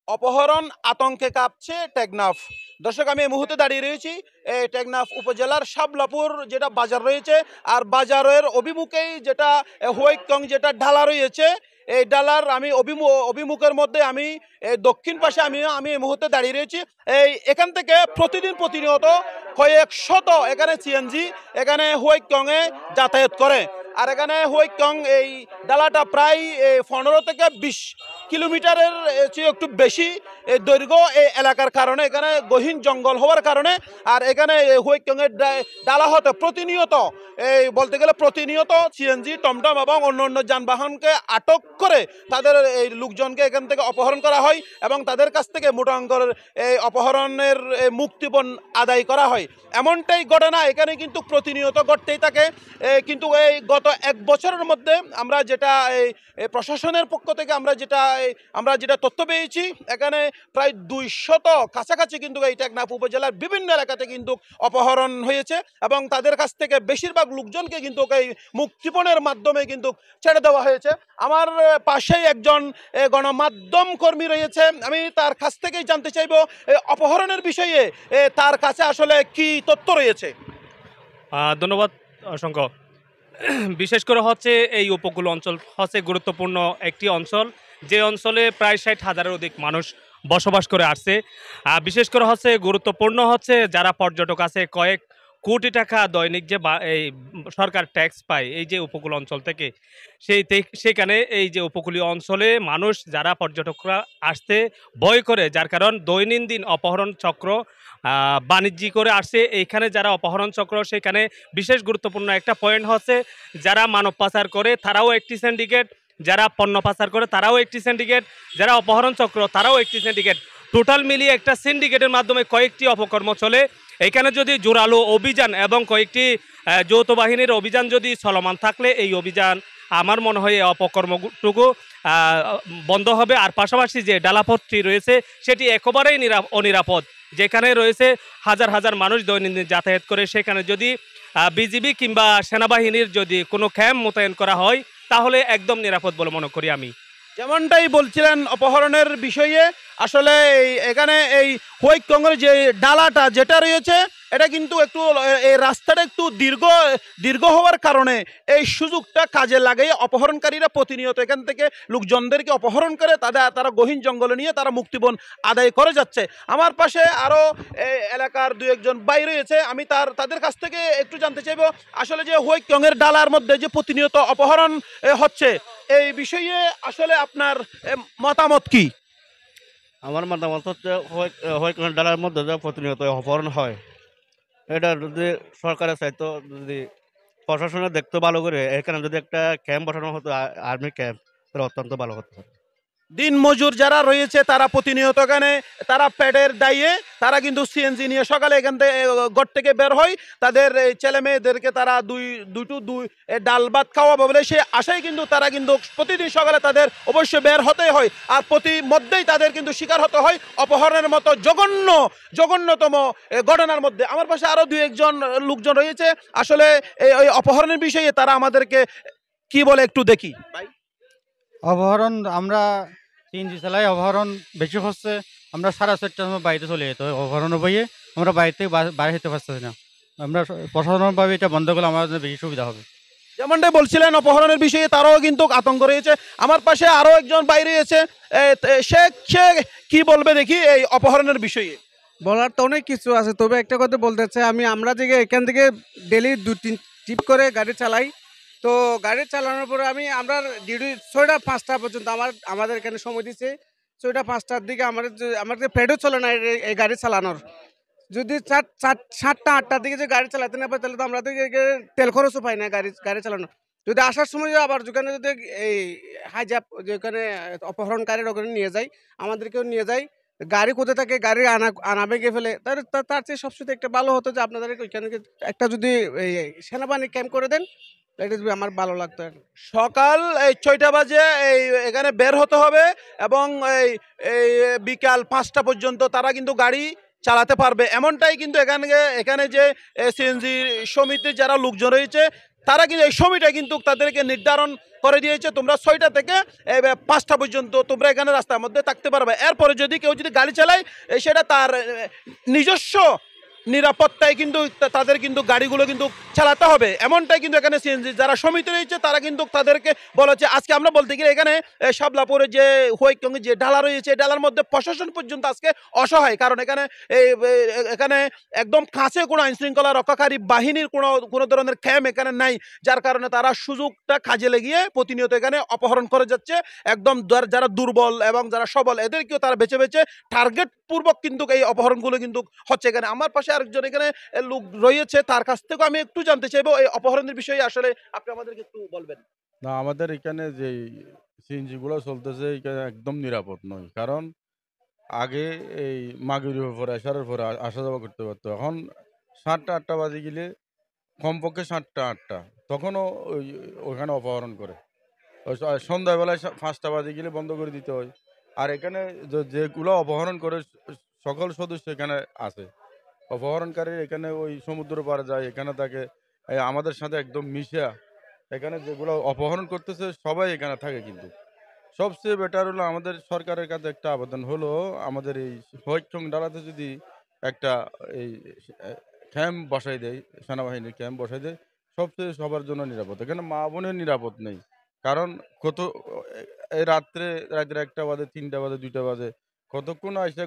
অপহরণ আতঙ্কে কাঁপছে টেকনাফ। দর্শক, আমি এই মুহূর্তে দাঁড়িয়ে রয়েছি এই টেকনাফ উপজেলার শাবলাপুর যেটা বাজার রয়েছে, আর বাজারের অভিমুখেই যেটা হোয়াইটকং যেটা ডালা রয়েছে, এই ডালার আমি অভিমুখের মধ্যে আমি দক্ষিণ পাশে আমি এই মুহূর্তে দাঁড়িয়ে রয়েছি। এখান থেকে প্রতিনিয়ত কয়েক শত এখানে সিএনজি এখানে হোয়াইটকংয়ে যাতায়াত করে। আর এখানে হোয়াইটকং এই ডালাটা প্রায় 15 থেকে 20 কিলোমিটারের চেয়ে একটু বেশি দৈর্ঘ্য এই এলাকার কারণে, এখানে গহীন জঙ্গল হওয়ার কারণে। আর এখানে হোয়াইটকংয়ের ডালা হতে প্রতিনিয়ত বলতে গেলে প্রতিনিয়ত সিএনজি, টমটম এবং অন্য যানবাহনকে আটক করে তাদের এই লোকজনকে এখান থেকে অপহরণ করা হয় এবং তাদের কাছ থেকে মোটা অঙ্কের এই অপহরণের মুক্তিপণ আদায় করা হয়। এমনটাই ঘটনা এখানে কিন্তু প্রতিনিয়ত ঘটতেই থাকে। কিন্তু এই গত 1 বছরের মধ্যে আমরা যেটা এই প্রশাসনের পক্ষ থেকে আমরা যেটা তথ্য পেয়েছি, এখানে প্রায় 200 কাছাকাছি কিন্তু এই টেকনাফ উপজেলার বিভিন্ন এলাকাতে কিন্তু অপহরণ হয়েছে এবং তাদের কাছ থেকে বেশিরভাগ লোকজনকে কিন্তু এই মুক্তিপণের মাধ্যমে কিন্তু ছেড়ে দেওয়া হয়েছে। আমার পাশেই একজন গণমাধ্যম কর্মী রয়েছে, আমি তার কাছ থেকেই জানতে চাইব অপহরণের বিষয়ে তার কাছে আসলে কি তথ্য রয়েছে। ধন্যবাদ অসংখ্য। বিশেষ করে হচ্ছে এই উপকূল অঞ্চল হচ্ছে গুরুত্বপূর্ণ একটি অঞ্চল, যে অঞ্চলে প্রায় 60,000-এর অধিক মানুষ বসবাস করে আসছে। বিশেষ করে হচ্ছে গুরুত্বপূর্ণ হচ্ছে যারা পর্যটক আছে, কয়েক কোটি টাকা দৈনিক যে এই সরকার ট্যাক্স পায় এই যে উপকূল অঞ্চল থেকে, সেখানে এই যে উপকূলীয় অঞ্চলে মানুষ যারা পর্যটকরা আসতে ভয় করে, যার কারণ দৈনন্দিন অপহরণ চক্র বাণিজ্যিক করে আসছে। এইখানে যারা অপহরণ চক্র, সেখানে বিশেষ গুরুত্বপূর্ণ একটা পয়েন্ট হচ্ছে যারা মানব পাচার করে তারাও একটি সিন্ডিকেট, যারা পণ্য পাচার করে তারাও একটি সিন্ডিকেট, যারা অপহরণ চক্র তারাও একটি সিন্ডিকেট। টোটাল মিলিয়ে একটা সিন্ডিকেটের মাধ্যমে কয়েকটি অপকর্ম চলে। এখানে যদি জোরালো অভিযান এবং কয়েকটি যৌথ বাহিনীর অভিযান যদি চলমান থাকলে এই অভিযান আমার মনে হয় এই অপকর্মটুকু বন্ধ হবে। আর পাশাপাশি যে ডালাপথটি রয়েছে সেটি একেবারেই অনিরাপদ, যেখানে রয়েছে হাজার হাজার মানুষ দৈনন্দিন যাতায়াত করে, সেখানে যদি বিজিবি কিংবা সেনাবাহিনীর যদি কোনো ক্যাম্প মোতায়েন করা হয় তাহলে একদম নিরাপদ বলে মনে করি আমি। যেমনটাই বলছিলেন অপহরণের বিষয়ে, আসলে এখানে এই হোয়াইটকংয়ের যে ডালাটা যেটা রয়েছে এটা কিন্তু একটু এই রাস্তাটা একটু দীর্ঘ হওয়ার কারণে এই সুযোগটা কাজে লাগিয়ে অপহরণকারীরা প্রতিনিয়ত এখান থেকে লোকজনদেরকে অপহরণ করে তারা গহীন জঙ্গলে নিয়ে তারা মুক্তিপণ আদায় করে যাচ্ছে। আমার পাশে আরও এলাকার 2-1 ভাই রয়েছে, আমি তাদের কাছ থেকে একটু জানতে চাইব আসলে যে হোয়াইটকংয়ের ডালার মধ্যে যে প্রতিনিয়ত অপহরণ হচ্ছে এই বিষয়ে আসলে আপনার মতামত কি? আমার মতামত হচ্ছে হোয়াইটকং ডালার মধ্যে যে প্রতিনিয়ত অপহরণ হয়, এটা যদি সরকারের চাইতো, যদি প্রশাসনে দেখতো ভালো করে, এখানে যদি একটা ক্যাম্প বসানো হতো, আর্মি ক্যাম্প, তাহলে অত্যন্ত ভালো হতো। দিন মজুর যারা রয়েছে তারা প্রতিনিয়ত এখানে তারা পেটের দায়ে তারা কিন্তু সিএনজি নিয়ে সকালে এখান থেকে ঘর থেকে বের হয়, তাদের ছেলে মেয়েদেরকে তারা দুটো ডাল ভাত খাওয়াবো বলে সে আশায় কিন্তু তারা কিন্তু প্রতিদিন সকালে তাদের অবশ্যই বের হতে হয়। আর প্রতি মধ্যেই তাদের কিন্তু শিকার হতে হয় অপহরণের মতো জঘন্যতম ঘটনার মধ্যে। আমার পাশে আরও 2-1 লোকজন রয়েছে, আসলে এই অপহরণের বিষয়ে তারা আমাদেরকে কি বলে একটু দেখি। ভাই, অপহরণ আমরা সিএনজি চালাই, অপহরণ বেশি হচ্ছে। আমরা 4:30টার সময় বাড়িতে চলে যেতে হয়, অপহরণের বইয়ে আমরা বাড়িতে বাইরে যেতে পারতেছি না। আমরা প্রশাসনভাবে এটা বন্ধ করলে আমাদের বেশি সুবিধা হবে। যেমনটাই বলছিলেন অপহরণের বিষয়ে তারাও কিন্তু আতঙ্ক রয়েছে। আমার পাশে আরও একজন বাইরে রয়েছে, সে কি বলবে দেখি এই অপহরণের বিষয়ে। বলার তো অনেক কিছু আছে, তবে একটা কথা বলতে চাই আমরা যে এখান থেকে ডেলি 2-3 ট্রিপ করে গাড়ি চালাই, তো গাড়ি চালানোর পরে আমরা ডিউটি 6টা-5টা পর্যন্ত আমাদের এখানে সময় দিচ্ছে। 6টা-5টার দিকে আমাদের পেটও চলে না এই গাড়ি চালানোর। যদি 7টা-8টার দিকে যে গাড়ি চালাতে না পারি তাহলে তো আমাদের তেল খরচও পাই না গাড়ি চালানো। যদি আসার সময় আবার যেখানে যদি এই হাইজাপ যেখানে অপহরণকারীর ওখানে নিয়ে যায়, আমাদেরকেও নিয়ে যায়, গাড়ি কোথায় থাকে গাড়ি আনা ভেঙে ফেলে, তার চেয়ে সবচেয়ে একটা ভালো হতো যে আপনাদের ওইখানে একটা যদি সেনাবাহিনী ক্যাম্প করে দেন, এটা আমার ভালো লাগতো। সকাল 6টা বাজে এখানে বের হতে হবে এবং বিকাল 5টা পর্যন্ত তারা কিন্তু গাড়ি চালাতে পারবে, এমনটাই কিন্তু এখানে যে সিএনজি সমিতির যারা লোকজন রয়েছে তারা কিন্তু এই সময়টা কিন্তু তাদেরকে নির্ধারণ করে দিয়েছে, তোমরা 6টা থেকে 5টা পর্যন্ত তোমরা এখানে রাস্তার মধ্যে থাকতে পারবে। এরপরে যদি কেউ যদি গাড়ি চালায় সেটা তার নিজস্ব নিরাপত্তায় কিন্তু তাদের কিন্তু গাড়িগুলো কিন্তু চালাতে হবে, এমনটাই কিন্তু এখানে সিএনজি যারা সমিতি রয়েছে তারা কিন্তু তাদেরকে বলেছে। আজকে আমরা বলতে গেলে এখানে শাবলাপুরে যে হোয়াইটং যে ডালা রয়েছে, ডালার মধ্যে প্রশাসন পর্যন্ত আজকে অসহায়, কারণ এখানে একদম কাছে কোনো আইনশৃঙ্খলা রক্ষাকারী বাহিনীর কোনো ধরনের ক্যাম্প এখানে নাই, যার কারণে তারা সুযোগটা কাজে লাগিয়ে প্রতিনিয়ত এখানে অপহরণ করে যাচ্ছে। একদম যারা দুর্বল এবং যারা সবল এদেরকেও তারা বেছে বেছে টার্গেট পূর্বক কিন্তু এই অপহরণগুলো কিন্তু হচ্ছে। এখানে আমার পাশে আরেকজন এখানে লোক রয়েছে, তার কাছ থেকেও আমি একটু জানতে চাইবো এই অপহরণের বিষয়ে, আসলে আপনি আমাদেরকে একটু বলবেন। না, আমাদের এখানে যে সিএনজি গুলো চলতেছে এখানে একদম নিরাপদ নয়, কারণ আগে এই মাগরিবের পরে এশারের পরে আসা যাওয়া করতে পারতো। এখন 7টা 8টা বাজে গেলে কমপক্ষে 7টা 8টা তখনও ওখানে অপহরণ করে। ওই সন্ধ্যাবেলায় 5টা বাজে গেলে বন্ধ করে দিতে হয়। আর এখানে যেগুলো অপহরণ করে সকল সদস্য এখানে আছে। অপহরণকারী এখানে ওই সমুদ্র পাড়ে যায়, এখানে তাকে আমাদের সাথে একদম মিশা এখানে যেগুলো অপহরণ করতেছে সবাই এখানে থাকে। কিন্তু সবচেয়ে বেটার হলো আমাদের সরকারের কাছে একটা আবেদন হলো, আমাদের এই হোয়াইটং ডালাতে যদি একটা এই ক্যাম্প বসাই দেয়, সেনাবাহিনীর ক্যাম্প বসাই দেয়, সবচেয়ে সবার জন্য নিরাপদ। এখানে মা বোনের নিরাপদ নেই, কারণ এই রাত্রে 1টা বাজে 3টা বাজে 2টা বাজে কতক্ষণ আসে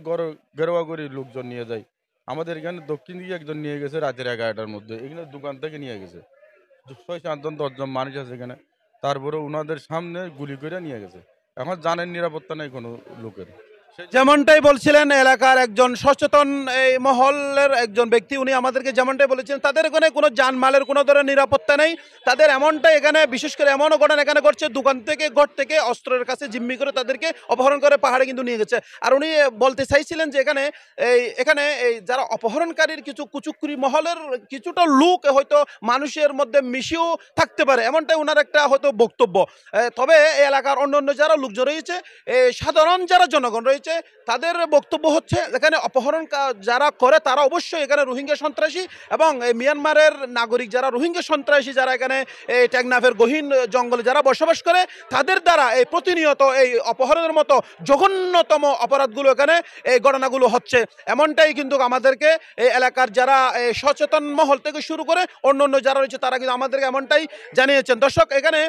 গেরোয়া করে লোকজন নিয়ে যায়। আমাদের এখানে দক্ষিণ দিকে একজন নিয়ে গেছে রাতের 11টার মধ্যে, এখানে দোকান থেকে নিয়ে গেছে 6-7 জন 10 জন মানুষ আছে এখানে, তারপরে ওনাদের সামনে গুলি করে নিয়ে গেছে। এখন জানেন নিরাপত্তা নেই কোনো লোকের। যেমনটাই বলছিলেন এলাকার একজন সচেতন এই মহলের একজন ব্যক্তি, উনি আমাদেরকে যেমনটাই বলেছেন তাদের এখানে কোনো জানমালের কোনো ধরনের নিরাপত্তা নেই। তাদের এমনটাই এখানে বিশেষ করে এমনও ঘটনা এখানে ঘটছে, দোকান থেকে ঘর থেকে অস্ত্রের কাছে জিম্মি করে তাদেরকে অপহরণ করে পাহাড়ে কিন্তু নিয়ে গেছে। আর উনি বলতে চাইছিলেন যে এখানে এই যারা অপহরণকারীর কিছু কুচুকুরি মহলের কিছুটা লোক হয়তো মানুষের মধ্যে মিশিয়েও থাকতে পারে, এমনটাই ওনার একটা হয়তো বক্তব্য। তবে এই এলাকার অন্যান্য যারা লোকজন রয়েছে, সাধারণ যারা জনগণ রয়েছে তাদের বক্তব্য হচ্ছে এখানে অপহরণ যারা করে তারা অবশ্যই এখানে রোহিঙ্গা সন্ত্রাসী এবং মিয়ানমারের নাগরিক যারা রোহিঙ্গা সন্ত্রাসী, যারা এখানে এই টেকনাফের গহীন জঙ্গলে যারা বসবাস করে, তাদের দ্বারা এই প্রতিনিয়ত এই অপহরণের মতো জঘন্যতম অপরাধগুলো এখানে এই ঘটনাগুলো হচ্ছে। এমনটাই কিন্তু আমাদেরকে এই এলাকার যারা সচেতন মহল থেকে শুরু করে অন্যান্য যারা রয়েছে তারা কিন্তু আমাদেরকে এমনটাই জানিয়েছেন। দর্শক, এখানে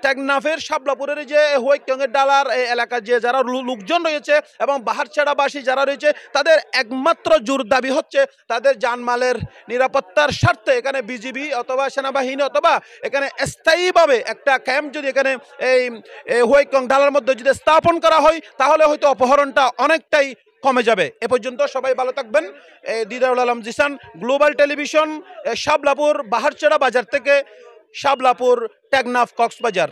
টেকনাফের শাবলাপুরের যে হোয়াইটংয়ের ডালার এলাকার যে যারা লোকজন রয়েছে এবং বাহারছাড়াবাসী যারা রয়েছে, তাদের একমাত্র জোর দাবি হচ্ছে তাদের জানমালের নিরাপত্তার স্বার্থে এখানে বিজিবি অথবা সেনাবাহিনী অথবা এখানে স্থায়ীভাবে একটা ক্যাম্প যদি এখানে এই হোয়াইটং ডালার মধ্যে যদি স্থাপন করা হয়, তাহলে হয়তো অপহরণটা অনেকটাই কমে যাবে। এ পর্যন্ত সবাই ভালো থাকবেন। দিদারুল আলম জিসান, গ্লোবাল টেলিভিশন, শাবলাপুর বাহারছড়া বাজার থেকে, শাবলাপুর টেকনাফ কক্সবাজার।